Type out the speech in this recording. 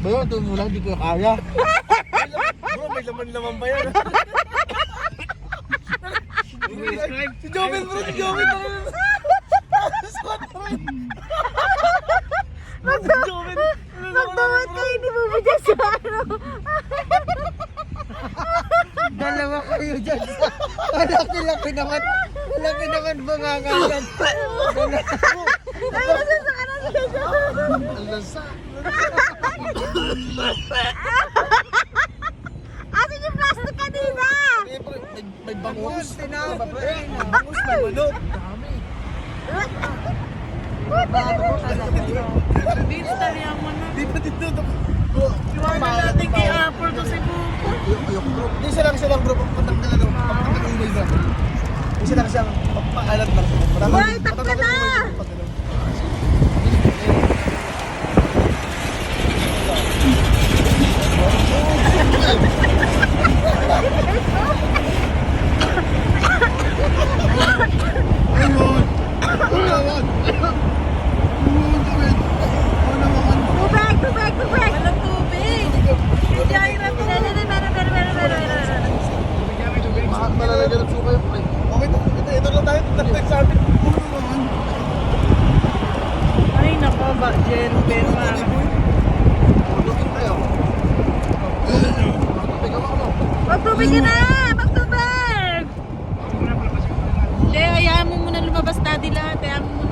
Bayo, ito mo lang, di ko kaya. Bro, may laman-laman ba yan? Si Joven bro, si Joven. Magdamot kayo, hindi mo ba dyan sa ano? Dalawa kayo dyan. Malaki-laki naman. Malaki naman bangangan. Ay, nasa sa kanan siya dyan. Ang lasa. Asan yung plastic kanina? May bangus. Bangus na manok. Dito. Iwanan natin kay Apple to si Buko. Yung bro. Hindi silang bro, pagpatanggal na daw. Pagpatanggal email bro. Hindi siyang pagpaalat lang. Uy, takla na! Tubig! Walang tubig. Hindi ay hirap na. Malalagyan ng suka yung pre. Okay, ito lang tayo. Next amin. Ay, nako ba, Jen, pero Tulungin tayo. Tubig ako mo. Magtubig ka na!